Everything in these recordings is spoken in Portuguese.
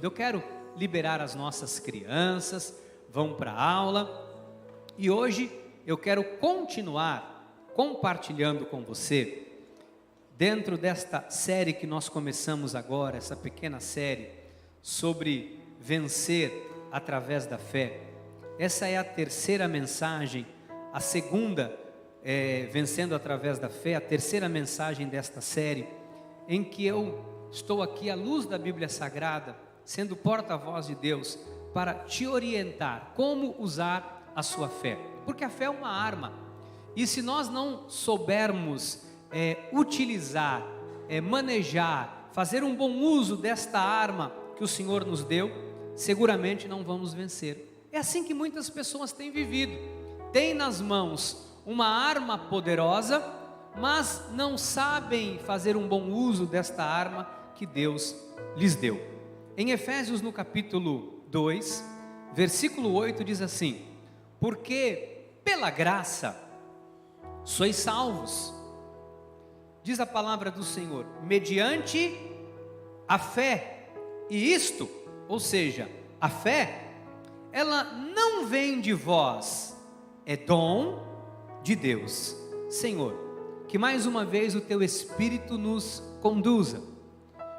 Eu quero liberar as nossas crianças, vão para a aula, e hoje eu quero continuar compartilhando com você, dentro desta série que nós começamos agora, essa pequena série, sobre vencer através da fé. Essa é a terceira mensagem, a segunda, vencendo através da fé, a terceira mensagem desta série, em que eu estou aqui à luz da Bíblia Sagrada, sendo porta-voz de Deus, para te orientar como usar a sua fé, porque a fé é uma arma, e se nós não soubermos utilizar, manejar, fazer um bom uso desta arma que o Senhor nos deu, seguramente não vamos vencer. É assim que muitas pessoas têm vivido, têm nas mãos uma arma poderosa, mas não sabem fazer um bom uso desta arma que Deus lhes deu. Em Efésios, no capítulo 2, versículo 8, diz assim: porque pela graça sois salvos, diz a palavra do Senhor, mediante a fé, e isto, ou seja, a fé, ela não vem de vós, é dom de Deus. Senhor, que mais uma vez o Teu Espírito nos conduza,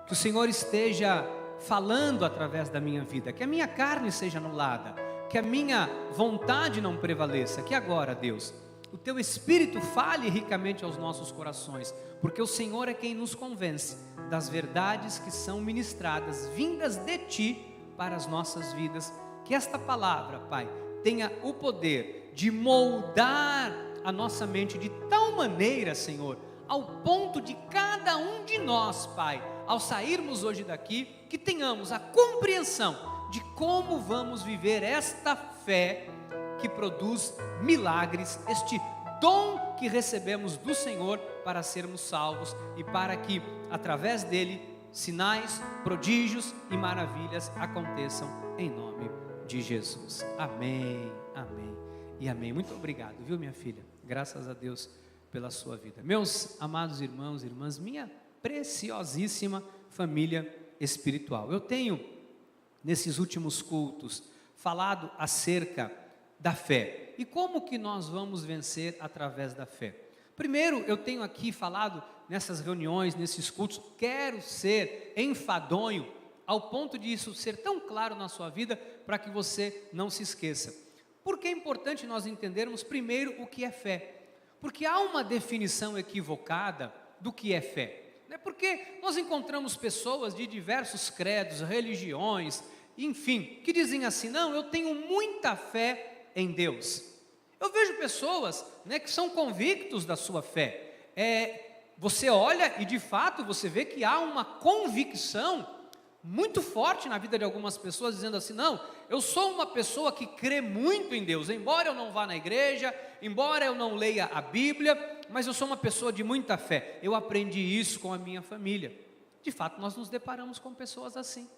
que o Senhor esteja falando através da minha vida, que a minha carne seja anulada, que a minha vontade não prevaleça, que agora, Deus, o Teu Espírito fale ricamente aos nossos corações, porque o Senhor é quem nos convence das verdades que são ministradas, vindas de Ti para as nossas vidas. Que esta palavra, Pai, tenha o poder de moldar a nossa mente de tal maneira, Senhor, ao ponto de cada um de nós, Pai, ao sairmos hoje daqui, que tenhamos a compreensão de como vamos viver esta fé que produz milagres, este dom que recebemos do Senhor para sermos salvos e para que, através dele, sinais, prodígios e maravilhas aconteçam em nome de Jesus. Amém, amém e amém. Muito obrigado, viu, minha filha? Graças a Deus pela sua vida. Meus amados irmãos e irmãs, minha preciosíssima família espiritual. Eu tenho, nesses últimos cultos, falado acerca da fé. E como que nós vamos vencer através da fé? Primeiro, eu tenho aqui falado nessas reuniões, nesses cultos, quero ser enfadonho, ao ponto de isso ser tão claro na sua vida, para que você não se esqueça. Porque é importante nós entendermos primeiro o que é fé. Porque há uma definição equivocada do que é fé. Porque nós encontramos pessoas de diversos credos, religiões, enfim, que dizem assim: não, eu tenho muita fé em Deus. Eu vejo pessoas, que são convictos da sua fé. Você olha e de fato você vê que há uma convicção muito forte na vida de algumas pessoas, dizendo assim: não, eu sou uma pessoa que crê muito em Deus, embora eu não vá na igreja, embora eu não leia a Bíblia, mas eu sou uma pessoa de muita fé, eu aprendi isso com a minha família. De fato, nós nos deparamos com pessoas assim.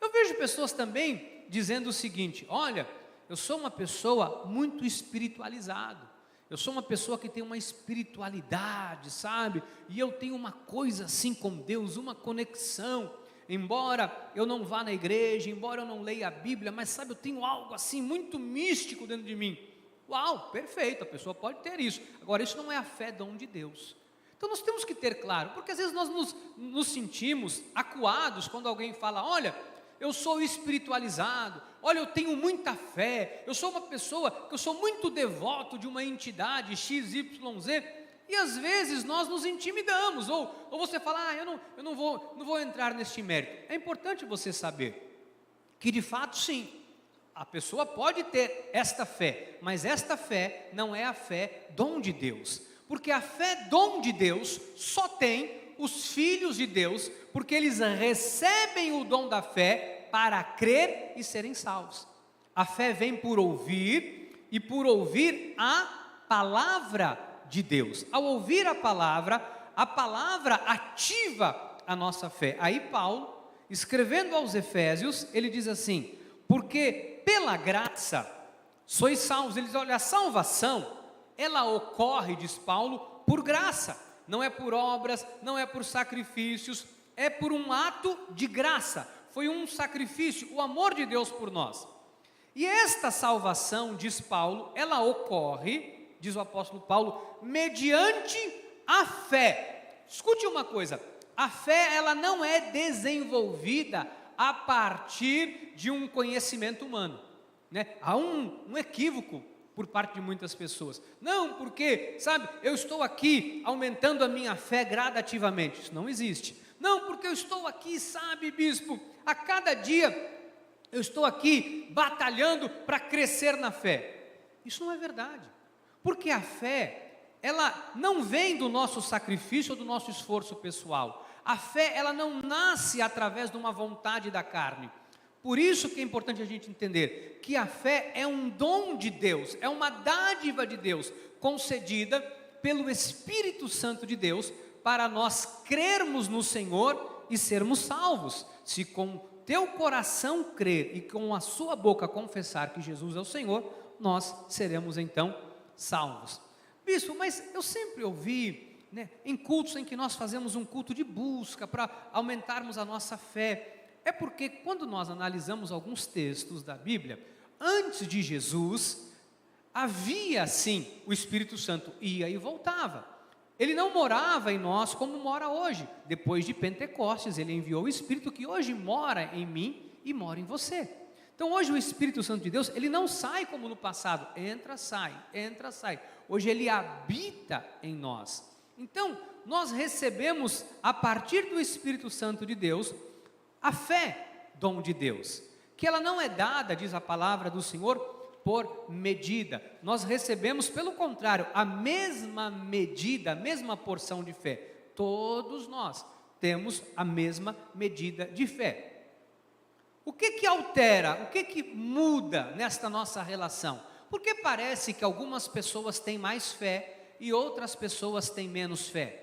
Eu vejo pessoas também dizendo o seguinte: olha, eu sou uma pessoa muito espiritualizada, eu sou uma pessoa que tem uma espiritualidade, sabe, e eu tenho uma coisa assim com Deus, uma conexão, embora eu não vá na igreja, embora eu não leia a Bíblia, mas sabe, eu tenho algo assim muito místico dentro de mim. Uau, perfeito, a pessoa pode ter isso. Agora, isso não é a fé, dom de Deus. Então nós temos que ter claro, porque às vezes nós nos sentimos acuados quando alguém fala: olha, eu sou espiritualizado, olha, eu tenho muita fé, eu sou uma pessoa que eu sou muito devoto de uma entidade XYZ, e às vezes nós nos intimidamos, ou você fala: eu não vou entrar neste mérito. É importante você saber que de fato sim, a pessoa pode ter esta fé, mas esta fé não é a fé dom de Deus, porque a fé dom de Deus só tem os filhos de Deus, porque eles recebem o dom da fé para crer e serem salvos. A fé vem por ouvir, e por ouvir a palavra de Deus. Ao ouvir a palavra ativa a nossa fé. Aí Paulo, escrevendo aos Efésios, ele diz assim: porque pela graça sois salvos. Ele diz: olha, a salvação, ela ocorre, diz Paulo, por graça, não é por obras, não é por sacrifícios, é por um ato de graça. foi um sacrifício, o amor de Deus por nós. E esta salvação, diz Paulo, ela ocorre, diz o apóstolo Paulo, mediante a fé. Escute uma coisa, a fé ela não é desenvolvida a partir de um conhecimento humano, né? Há um equívoco por parte de muitas pessoas. Não, porque, sabe, eu estou aqui aumentando a minha fé gradativamente. Isso não existe. Não, porque eu estou aqui, sabe, bispo, a cada dia eu estou aqui batalhando para crescer na fé. Isso não é verdade. Porque a fé, ela não vem do nosso sacrifício ou do nosso esforço pessoal. A fé, ela não nasce através de uma vontade da carne. Por isso que é importante a gente entender que a fé é um dom de Deus, é uma dádiva de Deus, concedida pelo Espírito Santo de Deus, para nós crermos no Senhor e sermos salvos. Se com teu coração crer e com a sua boca confessar que Jesus é o Senhor, nós seremos então salvos. Bispo, mas eu sempre ouvi, né, em cultos em que nós fazemos um culto de busca para aumentarmos a nossa fé, é porque quando nós analisamos alguns textos da Bíblia, antes de Jesus, havia sim, o Espírito Santo ia e voltava. Ele não morava em nós como mora hoje. Depois de Pentecostes, ele enviou o Espírito que hoje mora em mim e mora em você. Então hoje o Espírito Santo de Deus, ele não sai como no passado, entra, sai, entra, sai. Hoje ele habita em nós. Então, nós recebemos a partir do Espírito Santo de Deus, a fé, dom de Deus, que ela não é dada, diz a palavra do Senhor, por medida. Nós recebemos, pelo contrário, a mesma medida, a mesma porção de fé. Todos nós temos a mesma medida de fé. O que altera, o que muda nesta nossa relação? Porque parece que algumas pessoas têm mais fé e outras pessoas têm menos fé.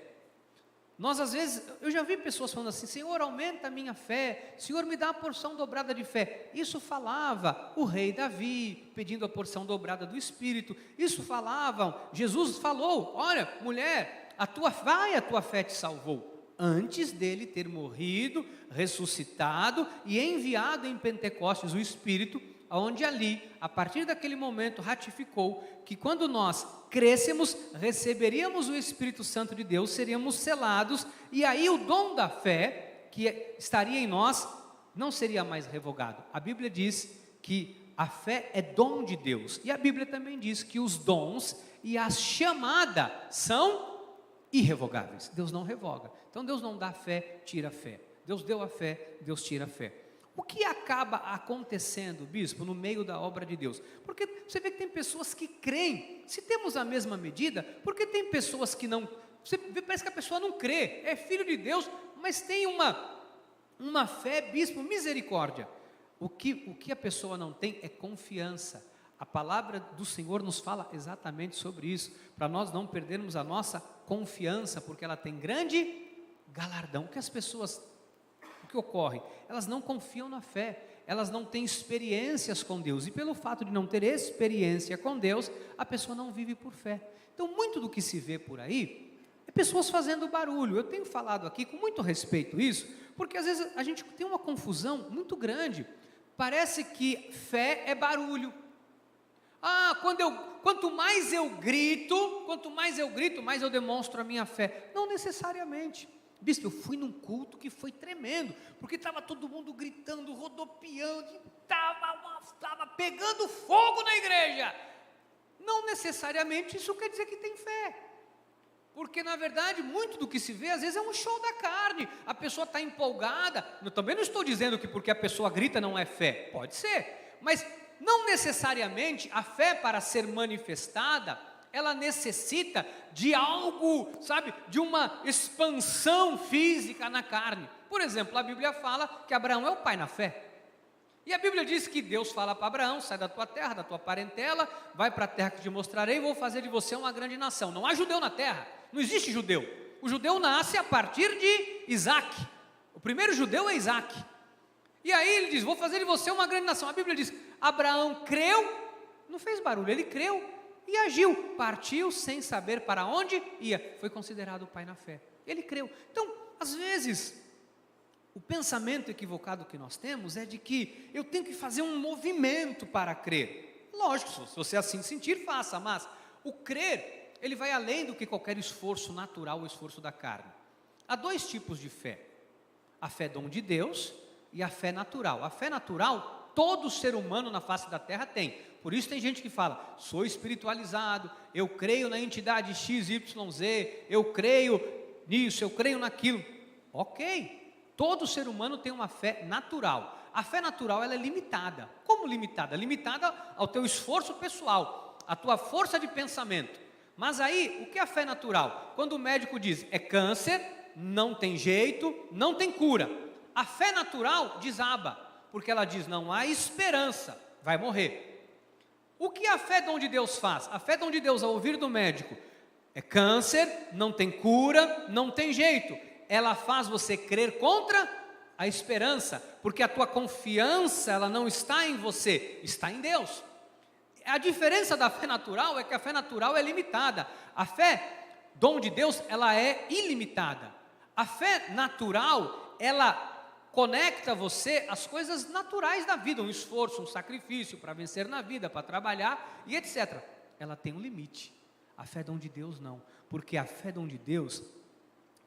Nós às vezes, eu já vi pessoas falando assim, Senhor, aumenta a minha fé, Senhor, me dá a porção dobrada de fé. Isso falava o rei Davi, pedindo a porção dobrada do Espírito. Isso falavam, Jesus falou, olha, mulher, a tua fé te salvou. Antes dele ter morrido, ressuscitado e enviado em Pentecostes o Espírito, onde ali, a partir daquele momento, ratificou que quando nós crescêssemos, receberíamos o Espírito Santo de Deus, seríamos selados, e aí o dom da fé, que estaria em nós, não seria mais revogado. A Bíblia diz que a fé é dom de Deus, e a Bíblia também diz que os dons e a chamada são irrevogáveis. Deus não revoga. Então Deus não dá fé, tira a fé. Deus deu a fé, Deus tira a fé. O que acaba acontecendo, bispo, no meio da obra de Deus? Porque você vê que tem pessoas que creem, se temos a mesma medida, porque tem pessoas que não, você vê, parece que a pessoa não crê, é filho de Deus, mas tem uma fé, bispo, misericórdia. O que a pessoa não tem é confiança. A palavra do Senhor nos fala exatamente sobre isso, para nós não perdermos a nossa confiança, porque ela tem grande galardão. O que ocorre? Elas não confiam na fé, elas não têm experiências com Deus, e pelo fato de não ter experiência com Deus, a pessoa não vive por fé. Então muito do que se vê por aí, é pessoas fazendo barulho. Eu tenho falado aqui com muito respeito isso, porque às vezes a gente tem uma confusão muito grande, parece que fé é barulho. Quanto mais eu grito, mais eu demonstro a minha fé. Não necessariamente. Bispo, eu fui num culto que foi tremendo, porque estava todo mundo gritando, rodopiando, estava pegando fogo na igreja. Não necessariamente isso quer dizer que tem fé, porque na verdade muito do que se vê às vezes é um show da carne. A pessoa está empolgada. Eu também não estou dizendo que porque a pessoa grita não é fé, pode ser, mas não necessariamente a fé, para ser manifestada, ela necessita de algo, sabe, de uma expansão física na carne. Por exemplo, a Bíblia fala que Abraão é o pai na fé, e a Bíblia diz que Deus fala para Abraão, sai da tua terra, da tua parentela, vai para a terra que te mostrarei, e vou fazer de você uma grande nação. Não há judeu na terra, não existe judeu. O judeu nasce a partir de Isaac, o primeiro judeu é Isaac, e aí ele diz, vou fazer de você uma grande nação. A Bíblia diz, Abraão creu, não fez barulho, ele creu, e agiu, partiu sem saber para onde ia, foi considerado o pai na fé, ele creu. Então, às vezes, O pensamento equivocado que nós temos é de que eu tenho que fazer um movimento para crer. Lógico, se você assim sentir, faça, mas o crer, ele vai além do que qualquer esforço natural ou esforço da carne. Há dois tipos de fé: a fé dom de Deus e a fé natural. A fé natural, todo ser humano na face da terra tem. Por isso tem gente que fala, sou espiritualizado, eu creio na entidade XYZ, eu creio nisso, eu creio naquilo. Ok. Todo ser humano tem uma fé natural. A fé natural, ela é limitada. Como limitada? Limitada ao teu esforço pessoal, à tua força de pensamento. Mas aí, o que é a fé natural? Quando o médico diz, é câncer, não tem jeito, não tem cura. A fé natural desaba, porque ela diz, não há esperança, vai morrer. O que a fé dom de Deus faz? A fé dom de Deus, ao ouvir do médico, é câncer, não tem cura, não tem jeito. Ela faz você crer contra a esperança, porque a tua confiança, ela não está em você, está em Deus. A diferença da fé natural é que a fé natural é limitada. A fé, dom de Deus, ela é ilimitada. A fé natural, ela conecta você às coisas naturais da vida, um esforço, um sacrifício para vencer na vida, para trabalhar e etc. Ela tem um limite. A fé dom de Deus não, porque a fé dom de Deus,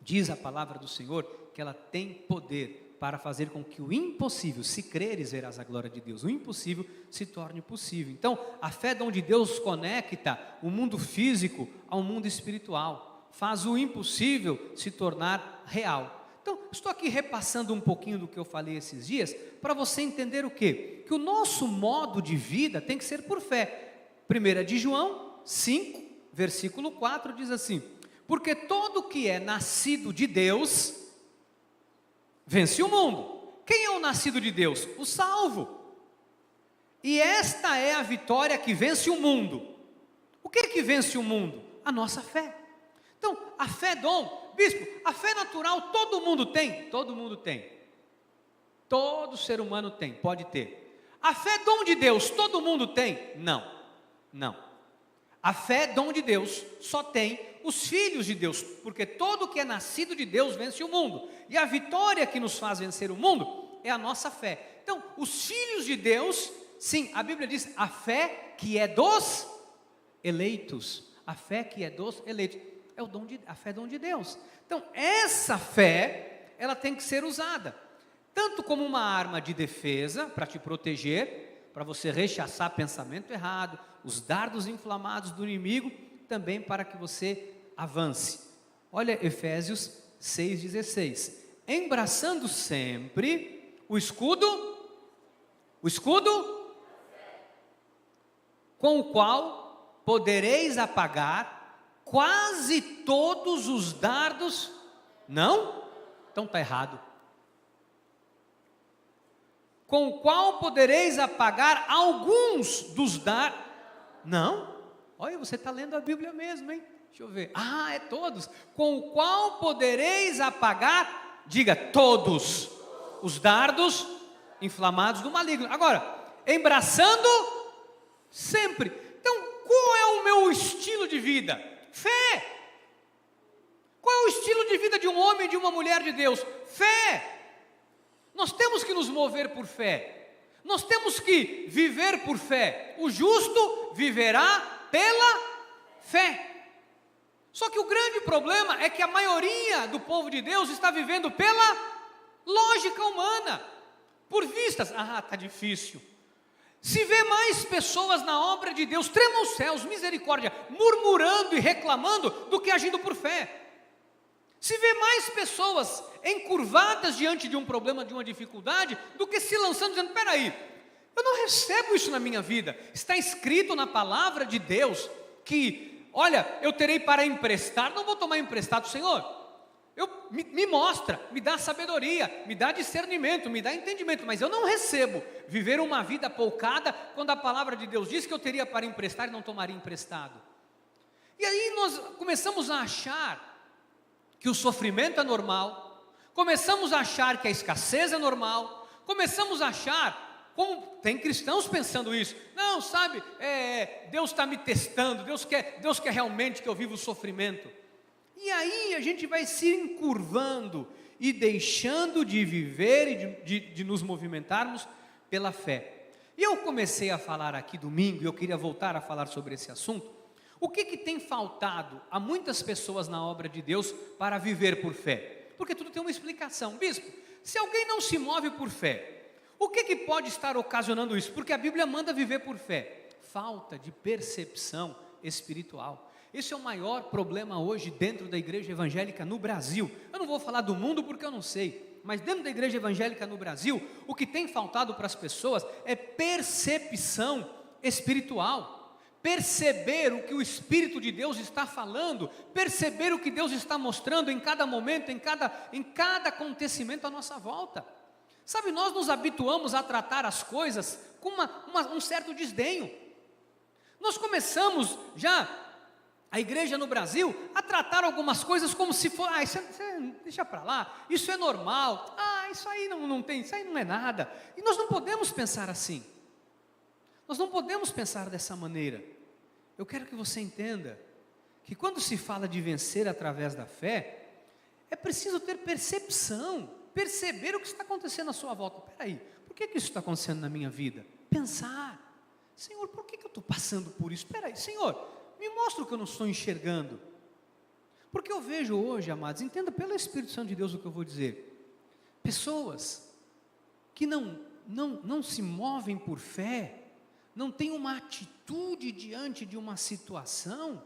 diz a palavra do Senhor, que ela tem poder para fazer com que o impossível, se creres, verás a glória de Deus, o impossível se torne possível. Então, a fé onde Deus conecta o mundo físico ao mundo espiritual, faz o impossível se tornar real. Então, estou aqui repassando um pouquinho do que eu falei esses dias, para você entender o quê? Que o nosso modo de vida tem que ser por fé. 1 de João 5, versículo 4, diz assim, porque todo que é nascido de Deus, vence o mundo. Quem é o nascido de Deus? O salvo. E esta é a vitória que vence o mundo. O que é que vence o mundo? A nossa fé. Então, a fé dom, bispo, a fé natural todo mundo tem? Todo mundo tem. Todo ser humano tem, pode ter. A fé dom de Deus todo mundo tem? Não, não. A fé dom de Deus só tem os filhos de Deus, porque todo que é nascido de Deus vence o mundo, e a vitória que nos faz vencer o mundo é a nossa fé. Então, os filhos de Deus, sim, a Bíblia diz, a fé que é dos eleitos, a fé que é dos eleitos, é a fé dom de Deus. Então, essa fé, ela tem que ser usada, tanto como uma arma de defesa, para te proteger, para você rechaçar pensamento errado, os dardos inflamados do inimigo, também para que você avance. Olha Efésios 6,16, embraçando sempre o escudo com o qual podereis apagar quase todos os dardos, não? Então está errado. Com o qual podereis apagar alguns dos dardos, não? Olha, você está lendo a Bíblia mesmo, hein? Deixa eu ver. Ah, é todos. Com o qual podereis apagar, diga, todos os dardos inflamados do maligno. Agora, embraçando sempre. Então, qual é o meu estilo de vida? Fé. Qual é o estilo de vida de um homem e de uma mulher de Deus? Fé. Nós temos que nos mover por fé. Nós temos que viver por fé. O justo viverá pela fé. Só que o grande problema é que a maioria do povo de Deus está vivendo pela lógica humana, por vistas. Ah, está difícil. Se vê mais pessoas na obra de Deus, tremam os céus, misericórdia, murmurando e reclamando do que agindo por fé. Se vê mais pessoas encurvadas diante de um problema, de uma dificuldade, do que se lançando dizendo, espera aí, eu não recebo isso na minha vida. Está escrito na palavra de Deus que, olha, eu terei para emprestar, não vou tomar emprestado, Senhor. Me mostra, me dá sabedoria, me dá discernimento, me dá entendimento, mas eu não recebo viver uma vida poucada quando a palavra de Deus diz que eu teria para emprestar e não tomaria emprestado. E aí nós começamos a achar que o sofrimento é normal, começamos a achar que a escassez é normal, começamos a achar, como tem cristãos pensando isso, não, sabe, Deus está me testando, Deus quer realmente que eu viva o sofrimento. E aí a gente vai se encurvando e deixando de viver e de nos movimentarmos pela fé. E eu comecei a falar aqui domingo, e eu queria voltar a falar sobre esse assunto. O que tem faltado a muitas pessoas na obra de Deus para viver por fé? Porque tudo tem uma explicação. Bispo, se alguém não se move por fé, o que pode estar ocasionando isso? Porque a Bíblia manda viver por fé. Falta de percepção espiritual. Esse é o maior problema hoje dentro da igreja evangélica no Brasil. Eu não vou falar do mundo porque eu não sei, mas dentro da igreja evangélica no Brasil, o que tem faltado para as pessoas é percepção espiritual. Perceber o que o Espírito de Deus está falando, perceber o que Deus está mostrando em cada momento, em cada acontecimento à nossa volta. Sabe, nós nos habituamos a tratar as coisas com um certo desdenho. Nós começamos já, a igreja no Brasil, a tratar algumas coisas como se for, isso deixa para lá, isso é normal, isso aí não tem, isso aí não é nada. E nós não podemos pensar assim. Nós não podemos pensar dessa maneira. Eu quero que você entenda que quando se fala de vencer através da fé, é preciso ter percepção, perceber o que está acontecendo à sua volta. Peraí, por que isso está acontecendo na minha vida? Pensar, Senhor, por que eu estou passando por isso? Peraí, Senhor, me mostra o que eu não estou enxergando. Porque eu vejo hoje, amados, entenda pelo Espírito Santo de Deus o que eu vou dizer. Pessoas que não se movem por fé, não têm uma atitude diante de uma situação,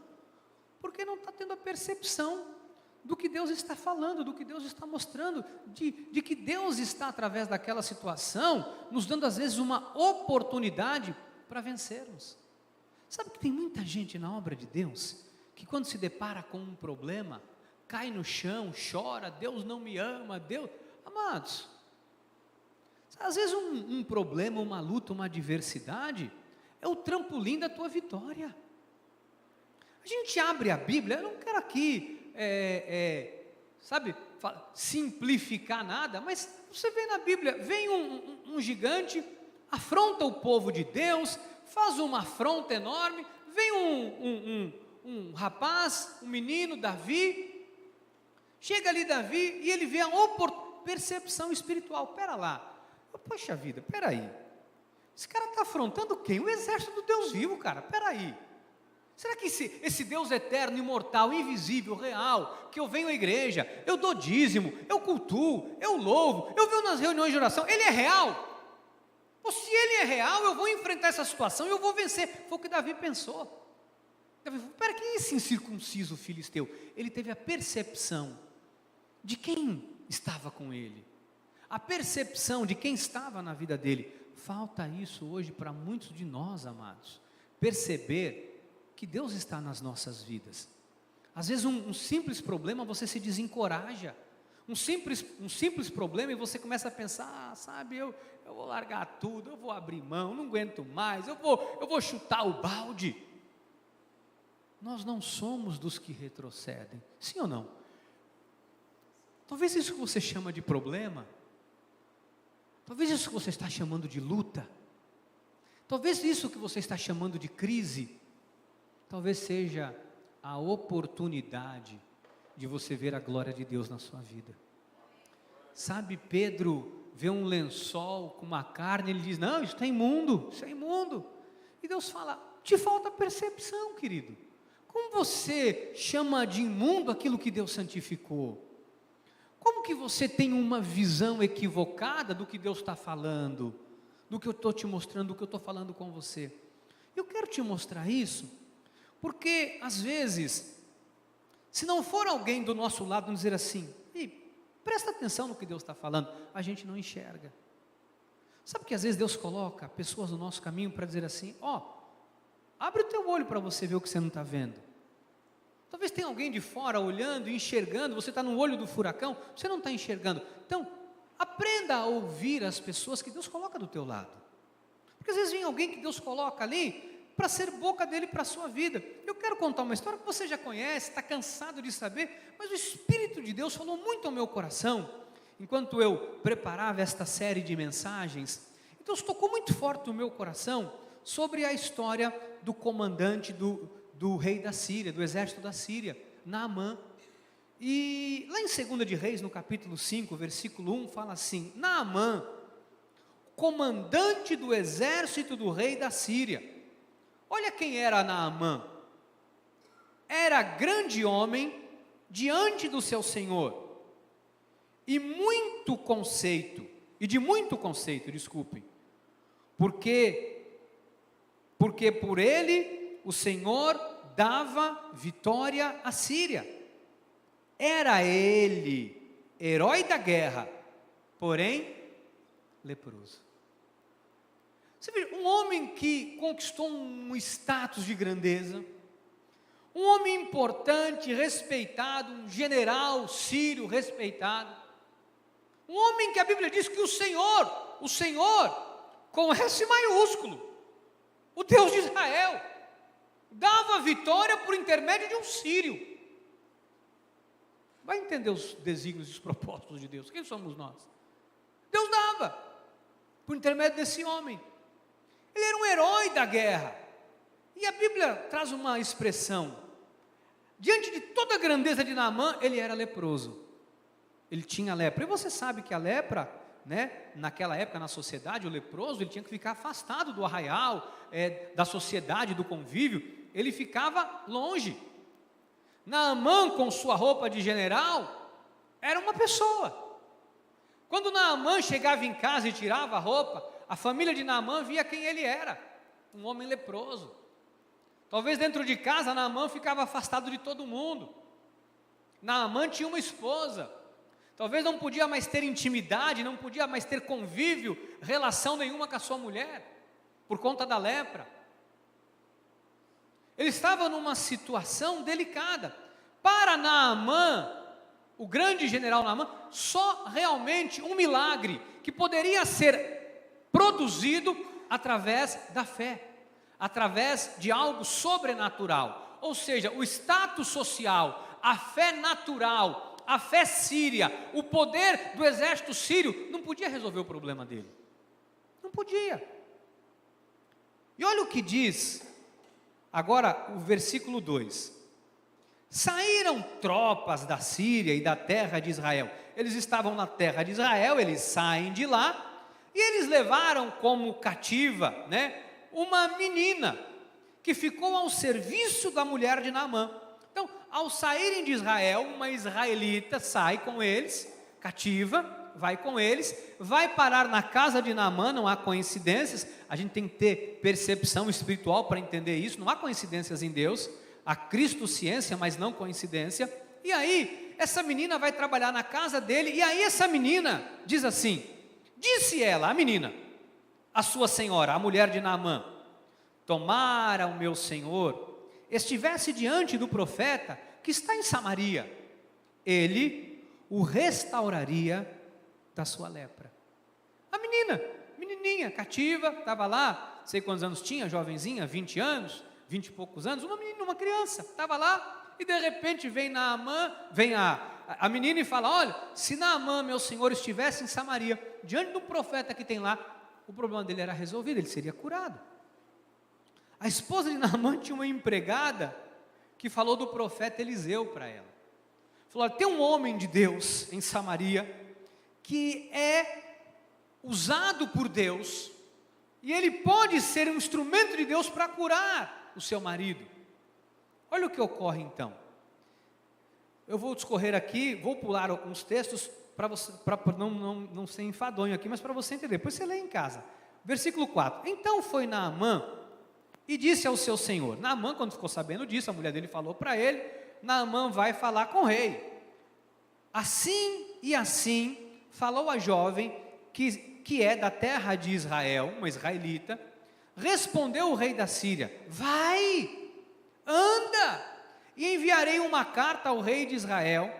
porque não está tendo a percepção do que Deus está falando, do que Deus está mostrando, de que Deus está, através daquela situação, nos dando às vezes uma oportunidade para vencermos. Sabe que tem muita gente na obra de Deus, que quando se depara com um problema, cai no chão, chora, Deus não me ama, Deus... Amados, às vezes um problema, uma luta, uma adversidade, é o trampolim da tua vitória. A gente abre a Bíblia, eu não quero aqui, simplificar nada, mas você vê na Bíblia, vem um gigante, afronta o povo de Deus, faz uma afronta enorme, vem um rapaz, um menino, Davi, chega ali Davi, e ele vê a percepção espiritual. Pera lá, poxa vida, peraí, esse cara está afrontando quem? O exército do Deus vivo, cara, peraí, será que esse Deus eterno, imortal, invisível, real, que eu venho à igreja, eu dou dízimo, eu cultuo, eu louvo, eu venho nas reuniões de oração, ele é real? Ou se ele é real, eu vou enfrentar essa situação e eu vou vencer. Foi o que Davi pensou. Davi falou, pera, quem é esse incircunciso filisteu? Ele teve a percepção de quem estava com ele, a percepção de quem estava na vida dele. Falta isso hoje para muitos de nós, amados, perceber que Deus está nas nossas vidas. Às vezes um simples problema você se desencoraja, um simples problema e você começa a pensar, eu vou largar tudo, eu vou abrir mão, não aguento mais, eu vou chutar o balde. Nós não somos dos que retrocedem, sim ou não? Talvez isso que você chama de problema, talvez isso que você está chamando de luta, talvez isso que você está chamando de crise, talvez seja a oportunidade de você ver a glória de Deus na sua vida. Sabe, Pedro vê um lençol com uma carne, ele diz, não, isso é imundo, e Deus fala, te falta percepção, querido, como você chama de imundo aquilo que Deus santificou? Como que você tem uma visão equivocada do que Deus está falando, do que eu estou te mostrando, do que eu estou falando com você? Eu quero te mostrar isso, porque às vezes, se não for alguém do nosso lado dizer assim, presta atenção no que Deus está falando, a gente não enxerga. Sabe que às vezes Deus coloca pessoas no nosso caminho para dizer assim, abre o teu olho para você ver o que você não está vendo. Talvez tenha alguém de fora olhando e enxergando, você está no olho do furacão, você não está enxergando. Então, aprenda a ouvir as pessoas que Deus coloca do teu lado. Porque às vezes vem alguém que Deus coloca ali para ser boca dele para a sua vida. Eu quero contar uma história que você já conhece, está cansado de saber, mas o Espírito de Deus falou muito ao meu coração, enquanto eu preparava esta série de mensagens. Deus tocou muito forte no meu coração, sobre a história do comandante do rei da Síria, do exército da Síria, Naamã. E lá em 2 de Reis, no capítulo 5, versículo 1, fala assim: Naamã, comandante do exército do rei da Síria. Olha quem era Naamã. Era grande homem diante do seu senhor, e de muito conceito, porque por ele o Senhor dava vitória à Síria. Era ele herói da guerra, porém leproso. Você vê, um homem que conquistou um status de grandeza, um homem importante, respeitado, um general sírio respeitado, um homem que a Bíblia diz que o Senhor, com S maiúsculo, o Deus de Israel, dava vitória por intermédio de um sírio. Vai entender os desígnios e os propósitos de Deus. Quem somos nós? Deus dava, por intermédio desse homem. Ele era um herói da guerra. E a Bíblia traz uma expressão: diante de toda a grandeza de Naamã, ele era leproso. Ele tinha lepra. E você sabe que a lepra, naquela época na sociedade, o leproso, ele tinha que ficar afastado do arraial, da sociedade, do convívio. Ele ficava longe. Naamã, com sua roupa de general, era uma pessoa. Quando Naamã chegava em casa e tirava a roupa, a família de Naamã via quem ele era: um homem leproso. Talvez dentro de casa Naamã ficava afastado de todo mundo. Naamã tinha uma esposa. Talvez não podia mais ter intimidade, não podia mais ter convívio, relação nenhuma com a sua mulher, por conta da lepra. Ele estava numa situação delicada. Para Naamã, o grande general Naamã, só realmente um milagre que poderia ser produzido através da fé, através de algo sobrenatural. Ou seja, o status social, a fé natural, a fé síria, o poder do exército sírio não podia resolver o problema dele. Não podia. E olha o que diz agora o versículo 2: saíram tropas da Síria e da terra de Israel. Eles estavam na terra de Israel, eles saem de lá, e eles levaram como cativa, uma menina, que ficou ao serviço da mulher de Naamã. Então, ao saírem de Israel, uma israelita sai com eles, cativa, vai com eles, vai parar na casa de Naamã. Não há coincidências, a gente tem que ter percepção espiritual para entender isso, não há coincidências em Deus, há cristociência, mas não coincidência. E aí, essa menina vai trabalhar na casa dele, e aí essa menina diz assim, disse ela, a menina, a sua senhora, a mulher de Naamã: tomara o meu senhor estivesse diante do profeta que está em Samaria, ele o restauraria da sua lepra. A menininha cativa, estava lá, sei quantos anos tinha, jovenzinha, 20 anos, 20 e poucos anos, uma menina, uma criança, estava lá, e de repente vem Naamã, vem a menina e fala: olha, se Naamã, meu senhor, estivesse em Samaria, diante do profeta que tem lá, o problema dele era resolvido, ele seria curado. A esposa de Naamã tinha uma empregada que falou do profeta Eliseu para ela. Falou: tem um homem de Deus em Samaria que é usado por Deus, e ele pode ser um instrumento de Deus para curar o seu marido. Olha o que ocorre então. Eu vou discorrer aqui, vou pular alguns textos para você, para não ser enfadonho aqui, mas para você entender. Depois você lê em casa. Versículo 4: então foi Naamã e disse ao seu senhor. Naamã, quando ficou sabendo disso, a mulher dele falou para ele. Naamã vai falar com o rei. Assim e assim falou a jovem que é da terra de Israel, uma israelita. Respondeu o rei da Síria: vai, anda, e enviarei uma carta ao rei de Israel.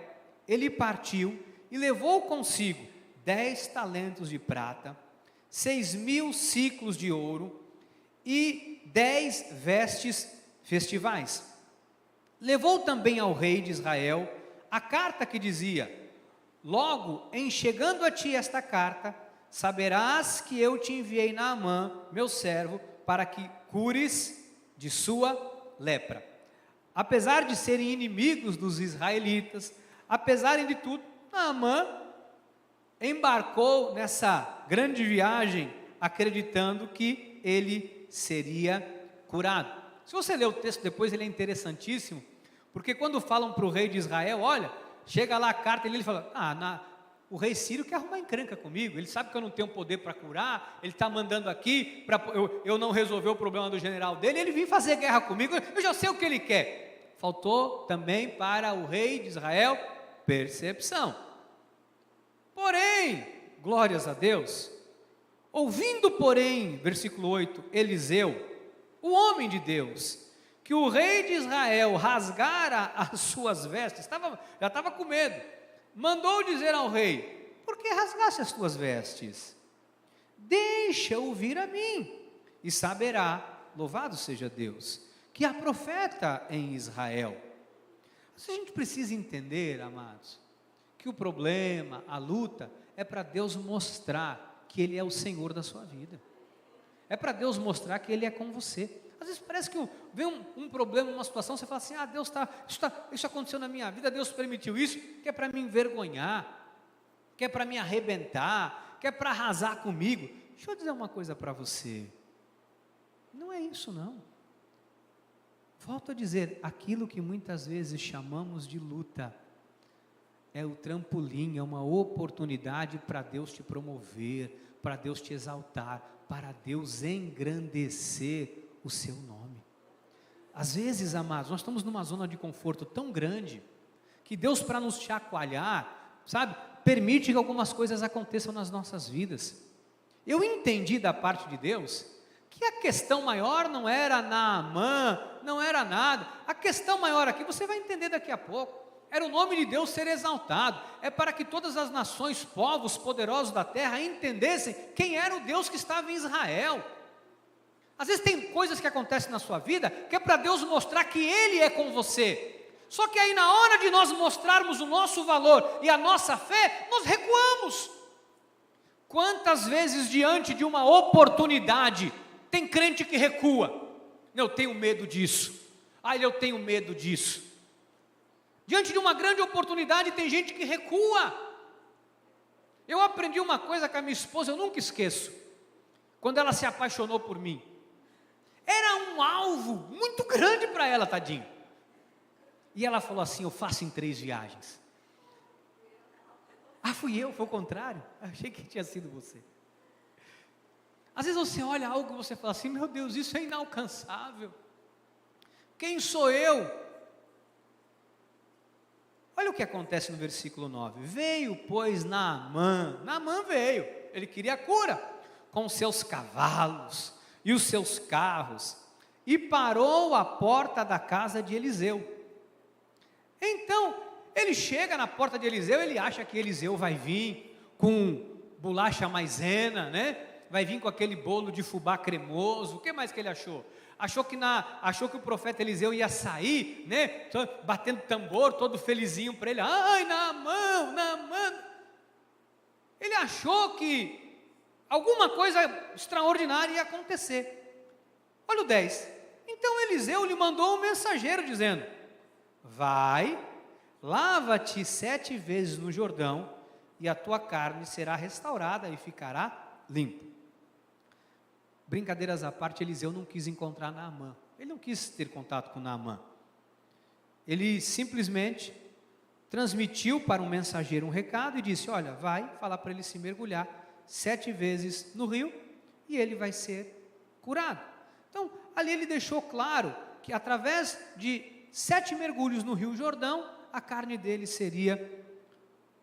Ele partiu e levou consigo 10 talentos de prata, 6.000 siclos de ouro e 10 vestes festivais. Levou também ao rei de Israel a carta que dizia: logo em chegando a ti esta carta, saberás que eu te enviei Naamã, meu servo, para que cures de sua lepra. Apesar de serem inimigos dos israelitas, Apesar de tudo, Naamã embarcou nessa grande viagem acreditando que ele seria curado. Se você ler o texto depois, ele é interessantíssimo, porque quando falam para o rei de Israel, olha, chega lá a carta e ele fala, o rei Sírio quer arrumar encrenca comigo, ele sabe que eu não tenho poder para curar, ele está mandando aqui, para eu não resolver o problema do general dele, ele vem fazer guerra comigo, eu já sei o que ele quer. Faltou também para o rei de Israel percepção. Porém, glórias a Deus, ouvindo porém, versículo 8, Eliseu, o homem de Deus, que o rei de Israel rasgara as suas vestes, já estava com medo, mandou dizer ao rei, por que rasgaste as tuas vestes? Deixa-o vir a mim, e saberá, louvado seja Deus, que há profeta em Israel. Mas a gente precisa entender, amados, que o problema, a luta, é para Deus mostrar que Ele é o Senhor da sua vida. É para Deus mostrar que Ele é com você. Às vezes parece que vem um problema, uma situação, você fala assim, Deus isso aconteceu na minha vida, Deus permitiu isso, que é para me envergonhar, que é para me arrebentar, que é para arrasar comigo. Deixa eu dizer uma coisa para você, não é isso não. Volto a dizer, aquilo que muitas vezes chamamos de luta, é o trampolim, é uma oportunidade para Deus te promover, para Deus te exaltar, para Deus engrandecer o seu nome. Às vezes, amados, nós estamos numa zona de conforto tão grande, que Deus, para nos chacoalhar, sabe, permite que algumas coisas aconteçam nas nossas vidas. Eu entendi da parte de Deus, que a questão maior não era Naamã, não era nada, a questão maior aqui, você vai entender daqui a pouco, era o nome de Deus ser exaltado, é para que todas as nações, povos poderosos da terra entendessem quem era o Deus que estava em Israel. Às vezes tem coisas que acontecem na sua vida, que é para Deus mostrar que Ele é com você, só que aí na hora de nós mostrarmos o nosso valor e a nossa fé, nós recuamos. Quantas vezes diante de uma oportunidade, tem crente que recua, eu tenho medo disso, eu tenho medo disso. Diante de uma grande oportunidade, tem gente que recua. Eu aprendi uma coisa com a minha esposa, eu nunca esqueço, quando ela se apaixonou por mim, era um alvo muito grande para ela, tadinho, e ela falou assim, eu faço em 3 viagens, fui eu, foi o contrário, achei que tinha sido você. Às vezes você olha algo e você fala assim, meu Deus, isso é inalcançável, quem sou eu? Olha o que acontece no versículo 9, veio pois Naamã veio, ele queria cura, com seus cavalos e os seus carros, e parou à porta da casa de Eliseu. Então, ele chega na porta de Eliseu, ele acha que Eliseu vai vir com bolacha maisena, né? Vai vir com aquele bolo de fubá cremoso, o que mais que ele achou? Achou que o profeta Eliseu ia sair, né? Batendo tambor, todo felizinho para ele, Naamã. Ele achou que alguma coisa extraordinária ia acontecer. Olha o 10. Então Eliseu lhe mandou um mensageiro dizendo, vai, lava-te 7 vezes no Jordão, e a tua carne será restaurada e ficará limpa. Brincadeiras à parte, Eliseu não quis encontrar Naamã, ele não quis ter contato com Naamã, ele simplesmente transmitiu para um mensageiro um recado e disse, olha, vai falar para ele se mergulhar 7 vezes no rio, e ele vai ser curado. Então, ali ele deixou claro, que através de 7 mergulhos no rio Jordão, a carne dele seria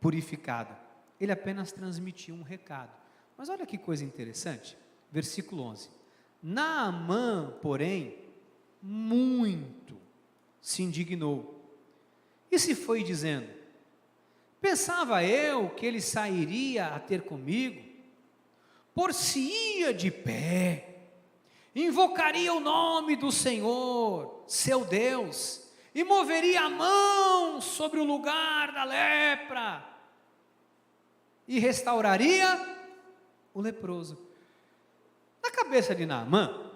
purificada, ele apenas transmitiu um recado. Mas olha que coisa interessante, versículo 11, Naamã, porém, muito se indignou, e se foi dizendo, pensava eu que ele sairia a ter comigo, por-se-ia de pé, invocaria o nome do Senhor, seu Deus, e moveria a mão sobre o lugar da lepra, e restauraria o leproso. Na cabeça de Naamã,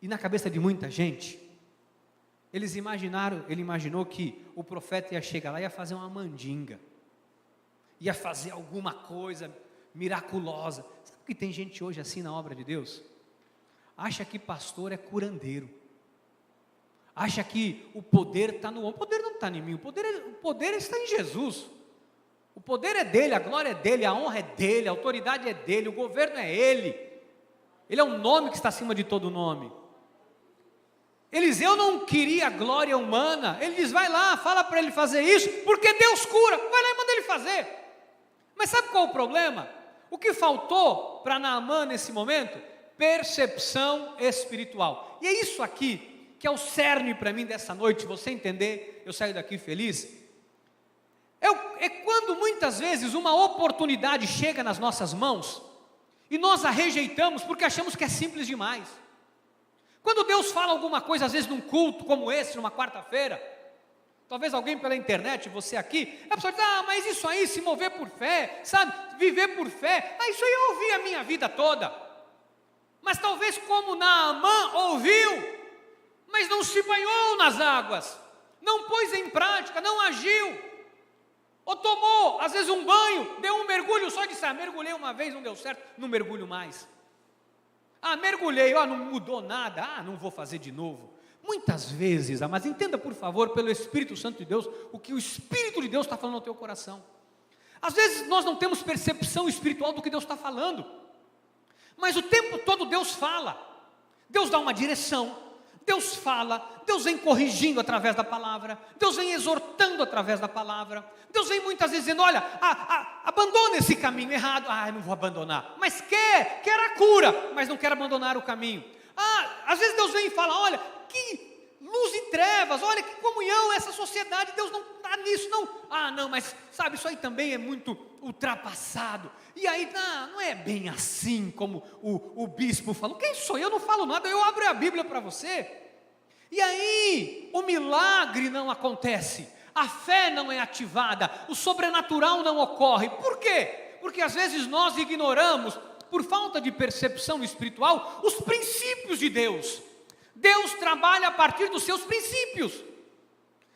e na cabeça de muita gente, Ele imaginou que o profeta ia chegar lá e ia fazer uma mandinga, ia fazer alguma coisa miraculosa. Sabe que tem gente hoje assim na obra de Deus? Acha que pastor é curandeiro, acha que o poder está no homem. O poder não está em mim, o poder está em Jesus. O poder é dele, a glória é dele, a honra é dele, a autoridade é dele, o governo é ele. Ele é um nome que está acima de todo nome. Eliseu não queria glória humana. Ele diz, vai lá, fala para ele fazer isso, porque Deus cura. Vai lá e manda ele fazer. Mas sabe qual é o problema? O que faltou para Naamã nesse momento? Percepção espiritual. E é isso aqui que é o cerne para mim dessa noite. Você entender, eu saio daqui feliz. É quando muitas vezes uma oportunidade chega nas nossas mãos e nós a rejeitamos porque achamos que é simples demais. Quando Deus fala alguma coisa, às vezes num culto como esse, numa quarta-feira, talvez alguém pela internet, você aqui, a pessoa diz, mas isso aí, se mover por fé, sabe, viver por fé, isso aí eu ouvi a minha vida toda. Mas talvez como Naamã ouviu, mas não se banhou nas águas, não pôs em prática, não agiu, ou tomou, às vezes um banho, deu um mergulho, só disse, mergulhei uma vez, não deu certo, não mergulho mais. Mergulhei, não mudou nada, não vou fazer de novo. Muitas vezes, mas entenda por favor, pelo Espírito Santo de Deus, o que o Espírito de Deus está falando no teu coração. Às vezes nós não temos percepção espiritual do que Deus está falando, mas o tempo todo Deus fala, Deus dá uma direção, Deus fala, Deus vem corrigindo através da palavra, Deus vem exortando através da palavra, Deus vem muitas vezes dizendo, olha, abandona esse caminho errado, eu não vou abandonar, mas quer a cura, mas não quer abandonar o caminho. Às vezes Deus vem e fala, olha, que luz e trevas, olha que comunhão, essa sociedade, Deus não está nisso, não, mas sabe, isso aí também é muito ultrapassado, e aí não é bem assim como o bispo falou. Quem sou eu? Não falo nada, eu abro a Bíblia para você, e aí o milagre não acontece, a fé não é ativada, o sobrenatural não ocorre. Por quê? Porque às vezes nós ignoramos, por falta de percepção espiritual, os princípios de Deus. Deus trabalha a partir dos seus princípios.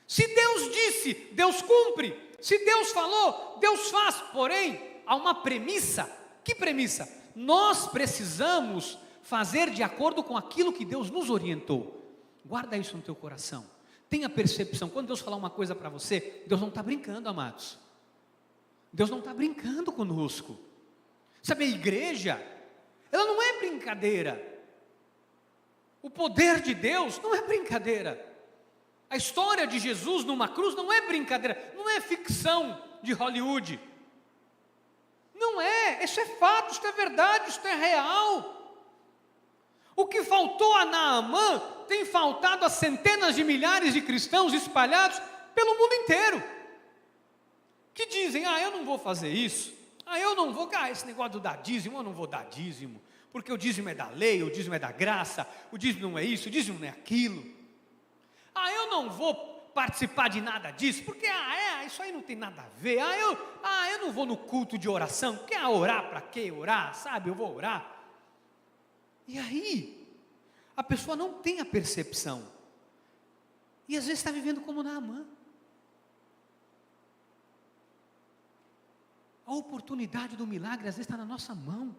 Se Deus disse, Deus cumpre. Se Deus falou, Deus faz. Porém, há uma premissa. Que premissa? Nós precisamos fazer de acordo com aquilo que Deus nos orientou. Guarda isso no teu coração. Tenha percepção. Quando Deus falar uma coisa para você, Deus não está brincando, amados. Deus não está brincando conosco. Sabe, a igreja, ela não é brincadeira. O poder de Deus não é brincadeira. A história de Jesus numa cruz não é brincadeira, não é ficção de Hollywood. Não é, isso é fato, isso é verdade, isso é real. O que faltou a Naamã tem faltado a centenas de milhares de cristãos espalhados pelo mundo inteiro, que dizem, eu não vou fazer isso, eu não vou, esse negócio do dar dízimo, eu não vou dar dízimo, porque o dízimo é da lei, o dízimo é da graça, o dízimo não é isso, o dízimo não é aquilo. Eu não vou participar de nada disso, porque isso aí não tem nada a ver. Eu não vou no culto de oração, porque orar para quê? Orar, sabe, eu vou orar. E aí, a pessoa não tem a percepção, e às vezes está vivendo como Naamã. A oportunidade do milagre às vezes está na nossa mão.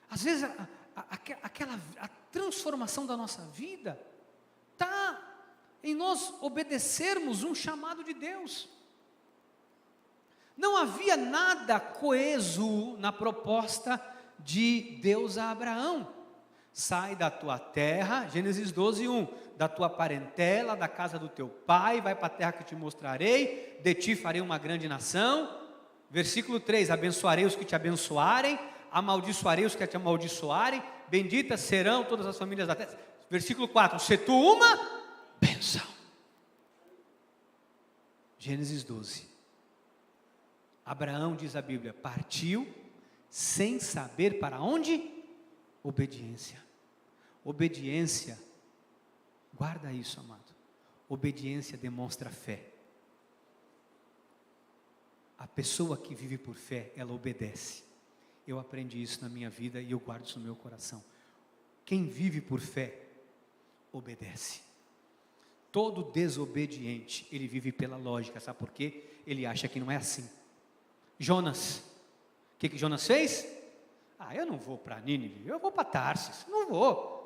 Às vezes a transformação da nossa vida está em nós obedecermos um chamado de Deus. Não havia nada coeso na proposta de Deus a Abraão. Sai da tua terra, Gênesis 12:1, da tua parentela, da casa do teu pai, vai para a terra que te mostrarei, de ti farei uma grande nação. Versículo 3, abençoarei os que te abençoarem, amaldiçoarei os que te amaldiçoarem, benditas serão todas as famílias da terra. Versículo 4, se tu uma bênção. Gênesis 12. Abraão, diz a Bíblia, partiu sem saber para onde? Obediência. Obediência, guarda isso, amado. Obediência demonstra fé. A pessoa que vive por fé, ela obedece. Eu aprendi isso na minha vida e eu guardo isso no meu coração. Quem vive por fé, obedece. Todo desobediente, ele vive pela lógica, sabe por quê? Ele acha que não é assim. Jonas, o que Jonas fez? Eu não vou para Nínive, eu vou para Tarsis, não vou.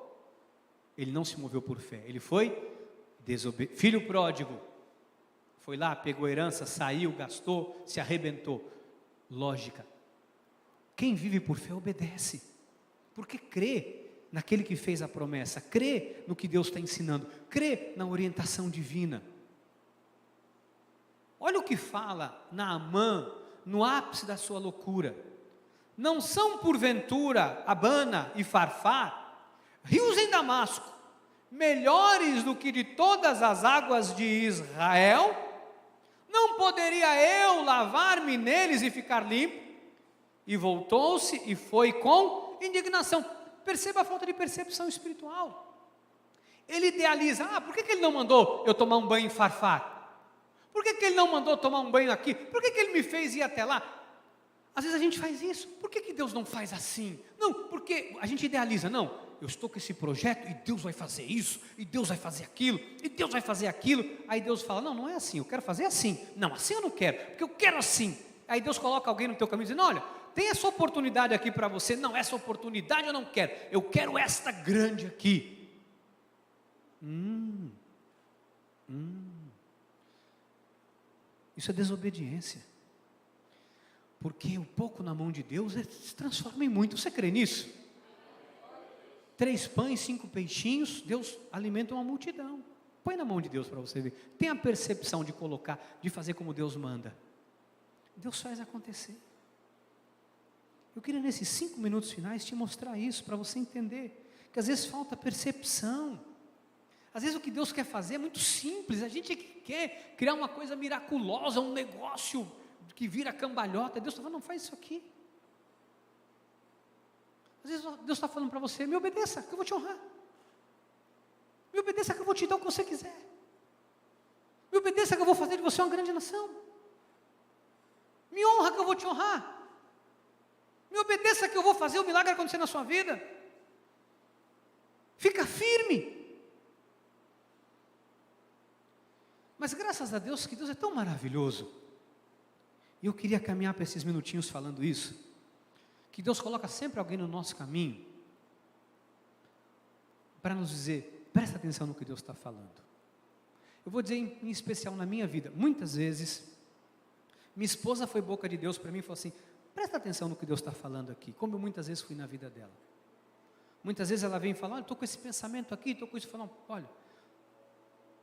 Ele não se moveu por fé, ele foi filho pródigo, foi lá, pegou a herança, saiu, gastou, se arrebentou. Lógica. Quem vive por fé obedece, porque crê naquele que fez a promessa, crê no que Deus está ensinando, crê na orientação divina. Olha o que fala Naamã, no ápice da sua loucura: não são porventura Abana e Farfar, rios em Damasco, melhores do que de todas as águas de Israel? Não poderia eu lavar-me neles e ficar limpo? E voltou-se e foi com indignação. Perceba a falta de percepção espiritual. Ele idealiza: por que ele não mandou eu tomar um banho em Farfar? Por que ele não mandou tomar um banho aqui? Por que ele me fez ir até lá? Às vezes a gente faz isso. Por que Deus não faz assim? Não, porque a gente idealiza. Não, eu estou com esse projeto e Deus vai fazer isso, e Deus vai fazer aquilo, e Deus vai fazer aquilo. Aí Deus fala: não é assim, eu quero fazer assim. Não, assim eu não quero, porque eu quero assim. Aí Deus coloca alguém no teu caminho dizendo: olha, tem essa oportunidade aqui para você. Não, essa oportunidade eu não quero, eu quero esta grande aqui. Isso é desobediência. Porque o pouco na mão de Deus se transforma em muito. Você crê nisso? 3 pães, 5 peixinhos, Deus alimenta uma multidão. Põe na mão de Deus para você ver. Tem a percepção de colocar, de fazer como Deus manda. Deus faz acontecer. Eu queria nesses 5 minutos finais te mostrar isso, para você entender que às vezes falta percepção. Às vezes o que Deus quer fazer é muito simples. A gente quer criar uma coisa miraculosa, um negócio que vira cambalhota. Deus está falando: não, faz isso aqui. Às vezes Deus está falando para você: me obedeça, que eu vou te honrar. Me obedeça, que eu vou te dar o que você quiser. Me obedeça, que eu vou fazer de você uma grande nação. Me honra, que eu vou te honrar. Me obedeça, que eu vou fazer o milagre acontecer na sua vida. Fica firme. Mas graças a Deus, que Deus é tão maravilhoso. E eu queria caminhar para esses minutinhos falando isso, que Deus coloca sempre alguém no nosso caminho, para nos dizer: presta atenção no que Deus está falando. Eu vou dizer em especial na minha vida, muitas vezes, minha esposa foi boca de Deus para mim e falou assim: presta atenção no que Deus está falando aqui, como eu muitas vezes fui na vida dela. Muitas vezes ela vem e fala: olha, estou com esse pensamento aqui, estou com isso, falando: olha,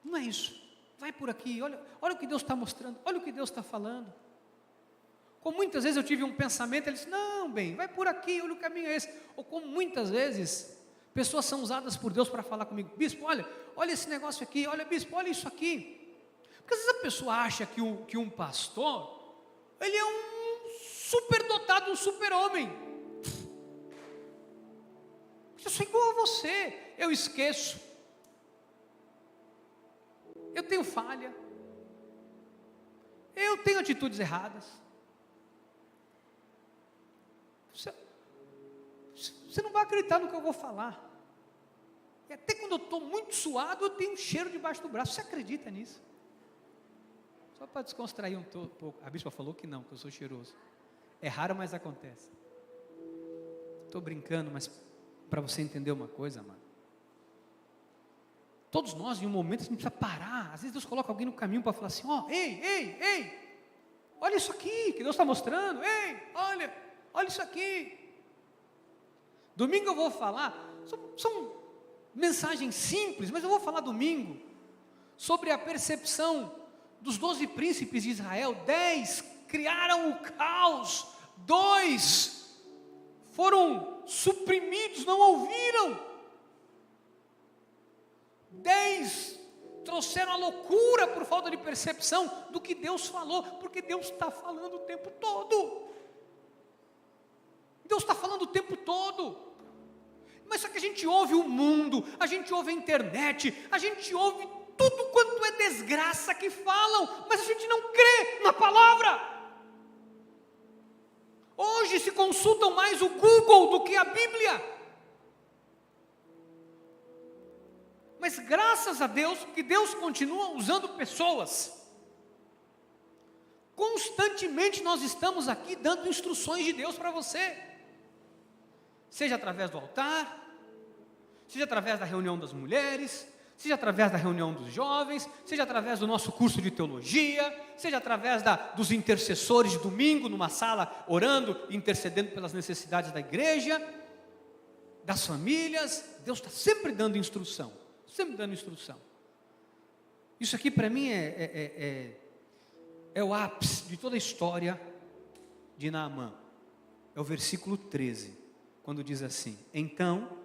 não é isso, vai por aqui, olha o que Deus está mostrando, olha o que Deus está falando. Como muitas vezes eu tive um pensamento, ele disse: não, bem, vai por aqui, olha o caminho é esse. Ou como muitas vezes, pessoas são usadas por Deus para falar comigo: bispo, olha esse negócio aqui, olha bispo, olha isso aqui. Porque às vezes a pessoa acha que um pastor, ele é um superdotado, um super-homem. Eu sou igual a você, eu esqueço, eu tenho falha, eu tenho atitudes erradas. Você não vai acreditar no que eu vou falar. E até quando eu estou muito suado, eu tenho um cheiro debaixo do braço. Você acredita nisso? Só para descontrair um pouco. A bispa falou que não, que eu sou cheiroso. É raro, mas acontece. Estou brincando, mas para você entender uma coisa, amado. Todos nós, em um momento, a gente precisa parar. Às vezes Deus coloca alguém no caminho para falar assim: ei, olha isso aqui que Deus está mostrando. Ei, olha isso aqui. Domingo eu vou falar, são mensagens simples, mas eu vou falar domingo sobre a percepção dos 12 príncipes de Israel. 10 criaram o caos, 2 foram suprimidos, não ouviram. 10 trouxeram a loucura por falta de percepção do que Deus falou, porque Deus está falando o tempo todo. Deus está falando o tempo todo. Mas só que a gente ouve o mundo, a gente ouve a internet, a gente ouve tudo quanto é desgraça que falam, mas a gente não crê na palavra. Hoje se consultam mais o Google do que a Bíblia. Mas graças a Deus, que Deus continua usando pessoas. Constantemente nós estamos aqui dando instruções de Deus para você. Seja através do altar, seja através da reunião das mulheres, seja através da reunião dos jovens, seja através do nosso curso de teologia, seja através dos intercessores de domingo, numa sala, orando, intercedendo pelas necessidades da igreja, das famílias. Deus está sempre dando instrução, sempre dando instrução. Isso aqui para mim é o ápice de toda a história de Naamã. É o versículo 13, quando diz assim: então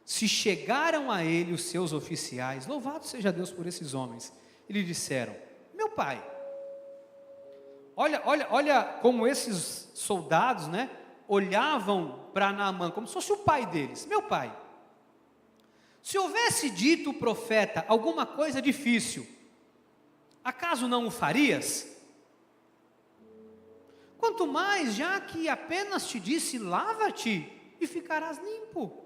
se chegaram a ele os seus oficiais, louvado seja Deus por esses homens, e lhe disseram: meu pai, olha como esses soldados, né, olhavam para Naamã como se fosse o pai deles. Meu pai, se houvesse dito o profeta alguma coisa difícil, acaso não o farias? Quanto mais, já que apenas te disse, lava-te e ficarás limpo.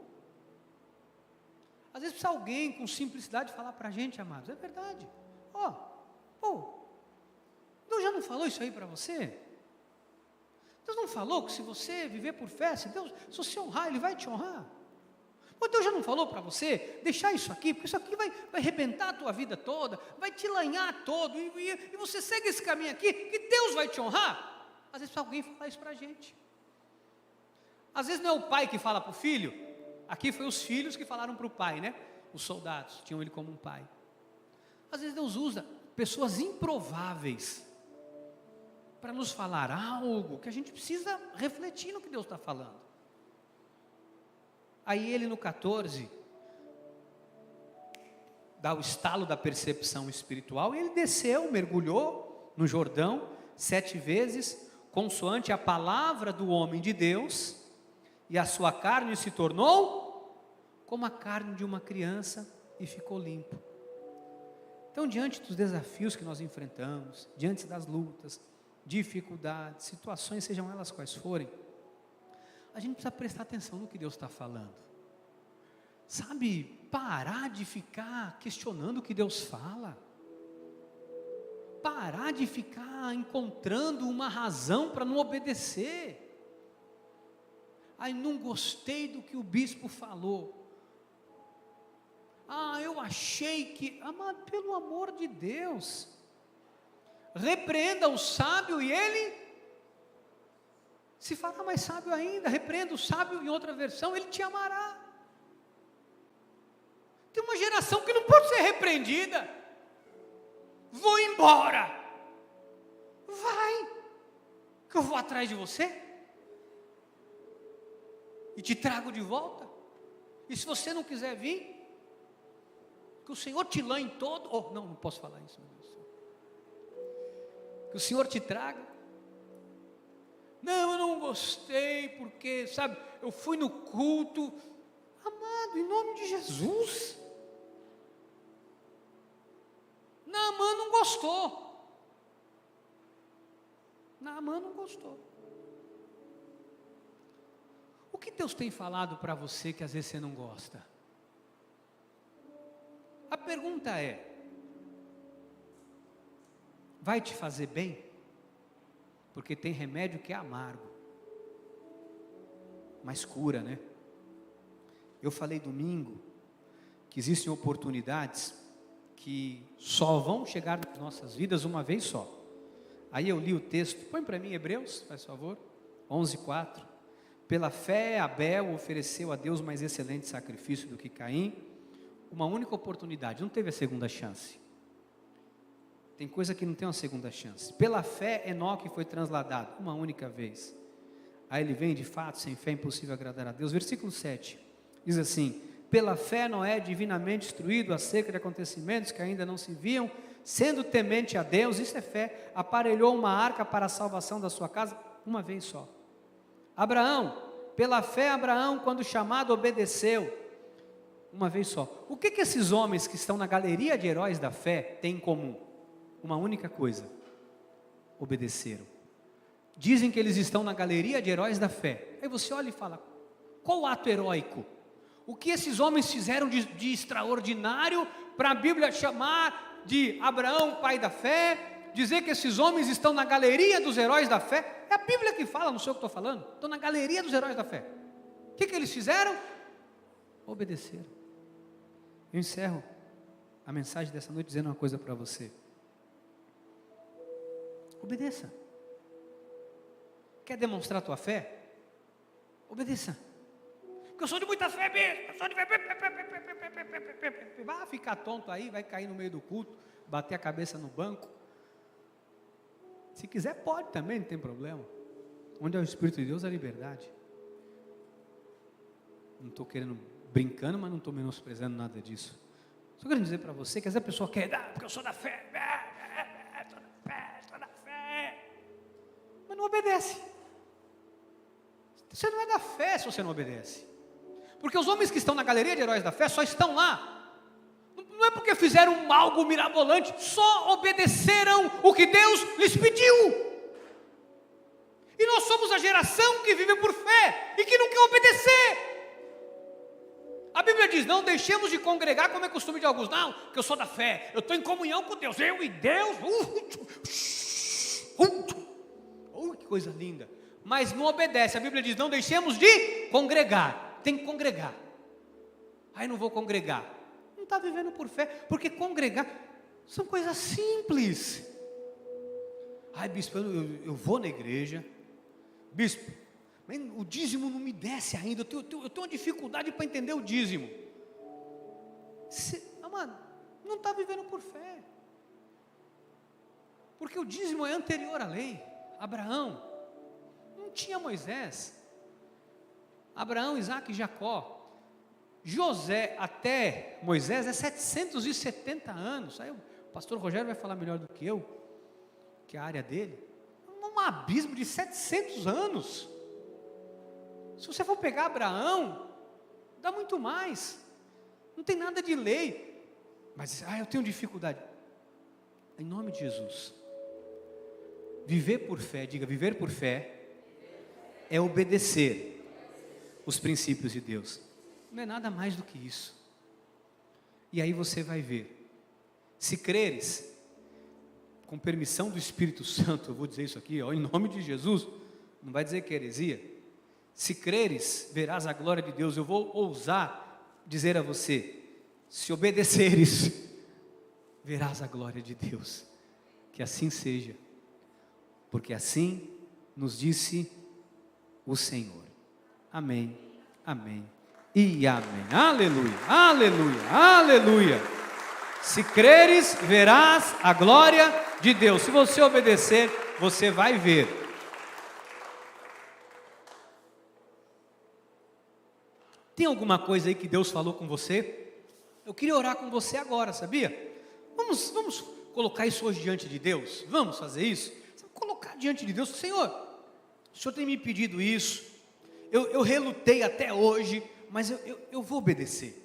Às vezes precisa alguém com simplicidade falar para a gente, amados, é verdade. Deus já não falou isso aí para você? Deus não falou que se você viver por fé, se você honrar, Ele vai te honrar? Deus já não falou para você deixar isso aqui, porque isso aqui vai arrebentar a tua vida toda, vai te lanhar todo, e você segue esse caminho aqui, que Deus vai te honrar? Às vezes precisa alguém falar isso para a gente. Às vezes não é o pai que fala para o filho. Aqui foi os filhos que falaram para o pai, né? Os soldados tinham ele como um pai. Às vezes Deus usa pessoas improváveis para nos falar algo que a gente precisa refletir no que Deus está falando. Aí ele no 14 dá o estalo da percepção espiritual, e ele desceu, mergulhou no Jordão 7 vezes, consoante a palavra do homem de Deus, e a sua carne se tornou como a carne de uma criança e ficou limpo. Então, diante dos desafios que nós enfrentamos, diante das lutas, dificuldades, situações, sejam elas quais forem, a gente precisa prestar atenção no que Deus está falando. Sabe, parar de ficar questionando o que Deus fala. Parar de ficar encontrando uma razão para não obedecer. Não gostei do que o bispo falou. Eu achei que... Amado, pelo amor de Deus, repreenda o sábio e ele se fará mais sábio ainda. Repreenda o sábio, em outra versão, ele te amará. Tem uma geração que não pode ser repreendida. Vou embora. Vai, que eu vou atrás de você e te trago de volta. E se você não quiser vir, que o Senhor te lanhe todo. Não posso falar isso, meu Deus. Que o Senhor te traga. Não, eu não gostei, porque, sabe, eu fui no culto. Amado, em nome de Jesus, Naamã não gostou. Naamã não gostou. O que Deus tem falado para você que às vezes você não gosta? A pergunta é: vai te fazer bem? Porque tem remédio que é amargo, mas cura, né? Eu falei domingo que existem oportunidades que só vão chegar nas nossas vidas uma vez só. Aí eu li o texto, põe para mim Hebreus, faz favor, 11:4. Pela fé Abel ofereceu a Deus mais excelente sacrifício do que Caim. Uma única oportunidade, não teve a segunda chance. Tem coisa que não tem uma segunda chance. Pela fé Enoque foi transladado uma única vez. Aí ele vem, de fato, sem fé é impossível agradar a Deus. Versículo 7 diz assim: pela fé Noé, divinamente instruído acerca de acontecimentos que ainda não se viam, sendo temente a Deus, isso é fé, aparelhou uma arca para a salvação da sua casa uma vez só. Abraão, pela fé Abraão, quando chamado, obedeceu uma vez só. O que esses homens que estão na galeria de heróis da fé têm em comum? Uma única coisa: obedeceram. Dizem que eles estão na galeria de heróis da fé. Aí você olha e fala: qual o ato heróico? O que esses homens fizeram de extraordinário para a Bíblia chamar de Abraão, pai da fé, dizer que esses homens estão na galeria dos heróis da fé? É a Bíblia que fala, não sei o que estou falando. Estão na galeria dos heróis da fé. O que eles fizeram? Obedeceram. Eu encerro a mensagem dessa noite dizendo uma coisa para você. Obedeça. Quer demonstrar a tua fé? Obedeça. Porque eu sou de muita fé mesmo. Eu sou de fé. Vai ficar tonto aí, vai cair no meio do culto, bater a cabeça no banco. Se quiser pode também, não tem problema. Onde é o Espírito de Deus, a liberdade. Não estou brincando, mas não estou menosprezando nada disso. Só quero dizer para você que essa pessoa quer, porque eu sou da fé, sou da fé, mas não obedece. Você não é da fé se você não obedece. Porque os homens que estão na galeria de heróis da fé só estão lá. Não é porque fizeram algo mirabolante, só obedeceram o que Deus lhes pediu. E nós somos a geração que vive por fé e que não quer obedecer. A Bíblia diz, não deixemos de congregar como é costume de alguns. Não, que eu sou da fé, eu estou em comunhão com Deus, eu e Deus. Que coisa linda. Mas não obedece, a Bíblia diz, não deixemos de congregar. Tem que congregar. Aí não vou congregar. Não está vivendo por fé, porque congregar são coisas simples. Ai, bispo, eu vou na igreja. Bispo, o dízimo não me desce ainda, eu tenho uma dificuldade para entender o dízimo. Amado, não está vivendo por fé. Porque o dízimo é anterior à lei. Abraão, não tinha Moisés. Abraão, Isaac e Jacó. José até Moisés é 770 anos. Aí o pastor Rogério vai falar melhor do que eu, que é a área dele. Um abismo de 700 anos. Se você for pegar Abraão, dá muito mais. Não tem nada de lei. Mas, eu tenho dificuldade. Em nome de Jesus. Viver por fé, diga, viver por fé é obedecer os princípios de Deus. Não é nada mais do que isso. E aí você vai ver. Se creres, com permissão do Espírito Santo, eu vou dizer isso aqui, em nome de Jesus, não vai dizer que é heresia. Se creres, verás a glória de Deus. Eu vou ousar dizer a você, se obedeceres, verás a glória de Deus. Que assim seja, porque assim nos disse o Senhor. Amém, amém e amém. Aleluia, aleluia, aleluia. Se creres, verás a glória de Deus. Se você obedecer, você vai ver. Tem alguma coisa aí que Deus falou com você? Eu queria orar com você agora, sabia? Vamos colocar isso hoje diante de Deus? Vamos fazer isso? Vamos colocar diante de Deus. Senhor, o Senhor tem me pedido isso. Eu relutei até hoje, mas eu vou obedecer.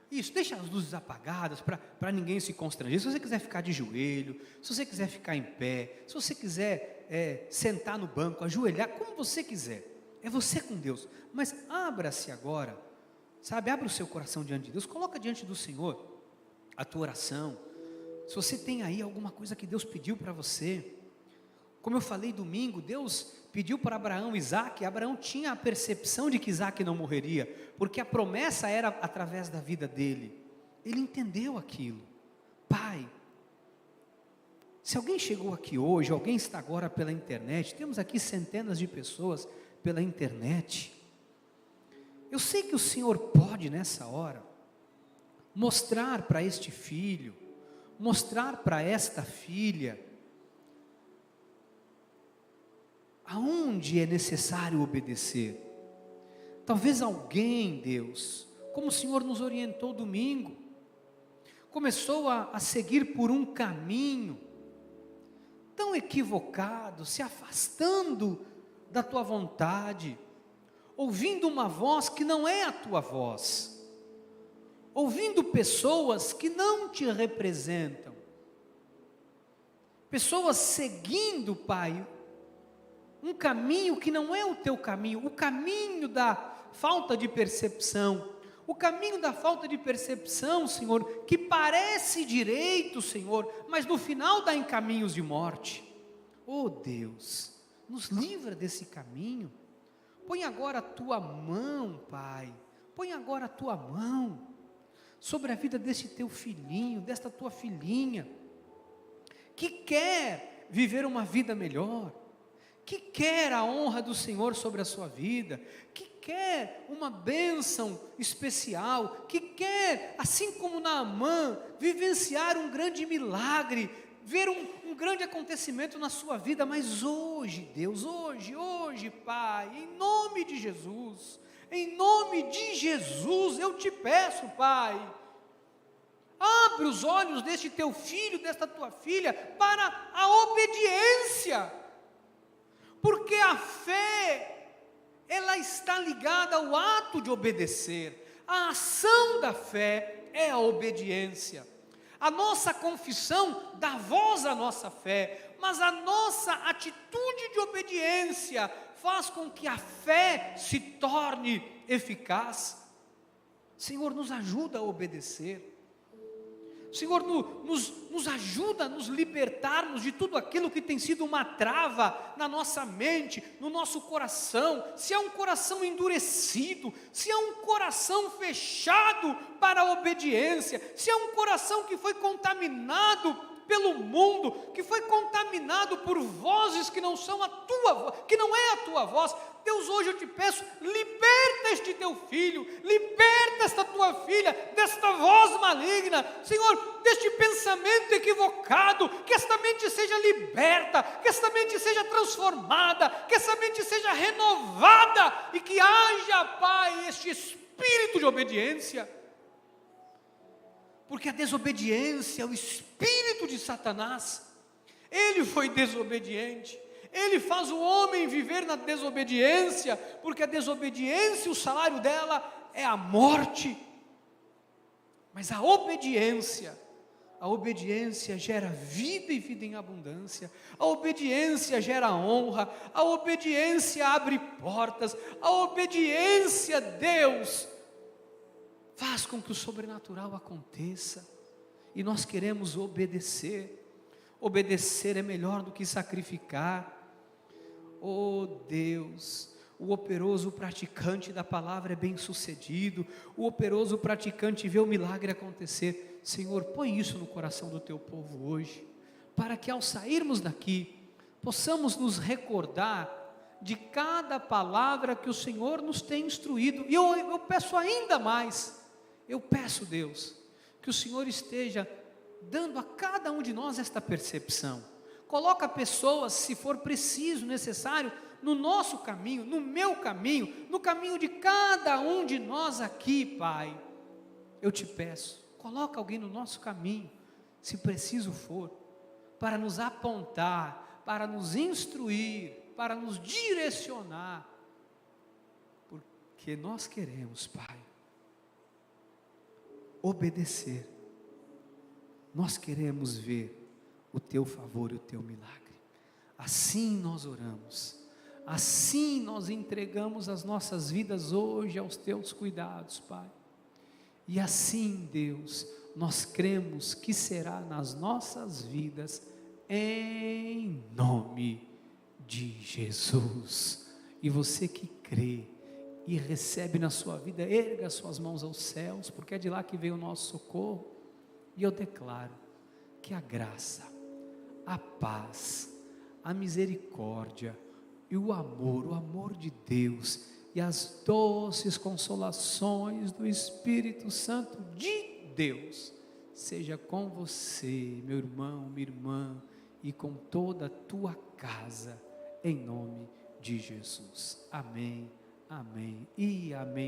Isso, deixa as luzes apagadas para ninguém se constranger. Se você quiser ficar de joelho, se você quiser ficar em pé, se você quiser sentar no banco, ajoelhar, como você quiser. É você com Deus. Mas abra-se agora, sabe? Abra o seu coração diante de Deus. Coloca diante do Senhor a tua oração. Se você tem aí alguma coisa que Deus pediu para você. Como eu falei domingo, Deus pediu para Abraão Isaac. Abraão tinha a percepção de que Isaac não morreria, porque a promessa era através da vida dele. Ele entendeu aquilo. Pai, se alguém chegou aqui hoje, alguém está agora pela internet, temos aqui centenas de pessoas pela internet. Eu sei que o Senhor pode nessa hora mostrar para este filho, mostrar para esta filha aonde é necessário obedecer. Talvez alguém, Deus, como o Senhor nos orientou domingo, começou a seguir por um caminho tão equivocado, se afastando da tua vontade, ouvindo uma voz que não é a tua voz, ouvindo pessoas que não te representam, pessoas seguindo, Pai, um caminho que não é o teu caminho, o caminho da falta de percepção. O caminho da falta de percepção, Senhor, que parece direito, Senhor, mas no final dá em caminhos de morte. Oh Deus, nos livra desse caminho. Põe agora a tua mão, Pai, põe agora a tua mão sobre a vida desse teu filhinho, desta tua filhinha, que quer viver uma vida melhor, que quer a honra do Senhor sobre a sua vida, que quer uma bênção especial, que quer, assim como Naamã, vivenciar um grande milagre, ver um grande acontecimento na sua vida. Mas hoje, Deus, hoje, Pai, em nome de Jesus, eu te peço, Pai, abre os olhos deste teu filho, desta tua filha, para a obediência, porque a fé, ela está ligada ao ato de obedecer. A ação da fé é a obediência. A nossa confissão dá voz à nossa fé, mas a nossa atitude de obediência faz com que a fé se torne eficaz. Senhor, nos ajuda a obedecer. Senhor, nos ajuda a nos libertarmos de tudo aquilo que tem sido uma trava na nossa mente, no nosso coração. Se é um coração endurecido, se é um coração fechado para a obediência, se é um coração que foi contaminado pelo mundo, que foi contaminado por vozes que não são a tua, que não é a tua voz. Deus, hoje eu te peço, liberta este teu filho, liberta esta tua filha, desta voz maligna, Senhor, deste pensamento equivocado, que esta mente seja liberta, que esta mente seja transformada, que essa mente seja renovada, e que haja, Pai, este espírito de obediência, porque a desobediência é o espírito de Satanás. Ele foi desobediente, ele faz o homem viver na desobediência, porque a desobediência, o salário dela é a morte. Mas a obediência gera vida e vida em abundância. A obediência gera honra, a obediência abre portas, a obediência, Deus, faz com que o sobrenatural aconteça. E nós queremos obedecer. Obedecer é melhor do que sacrificar. Oh Deus, o operoso praticante da palavra é bem sucedido, o operoso praticante vê o milagre acontecer. Senhor, põe isso no coração do teu povo hoje, para que ao sairmos daqui, possamos nos recordar de cada palavra que o Senhor nos tem instruído. E eu peço ainda mais, eu peço, Deus, que o Senhor esteja dando a cada um de nós esta percepção. Coloca pessoas, se for preciso, necessário, no nosso caminho, no meu caminho, no caminho de cada um de nós aqui, Pai. Eu te peço, coloca alguém no nosso caminho, se preciso for, para nos apontar, para nos instruir, para nos direcionar, porque nós queremos, Pai, obedecer. Nós queremos ver o teu favor e o teu milagre. Assim nós oramos, assim nós entregamos as nossas vidas hoje aos teus cuidados, Pai. E assim, Deus, nós cremos que será nas nossas vidas, em nome de Jesus. E você que crê e recebe na sua vida, erga suas mãos aos céus, porque é de lá que veio o nosso socorro. E eu declaro que a graça, a paz, a misericórdia e o amor de Deus e as doces consolações do Espírito Santo de Deus seja com você, meu irmão, minha irmã, e com toda a tua casa, em nome de Jesus. Amém, amém e amém.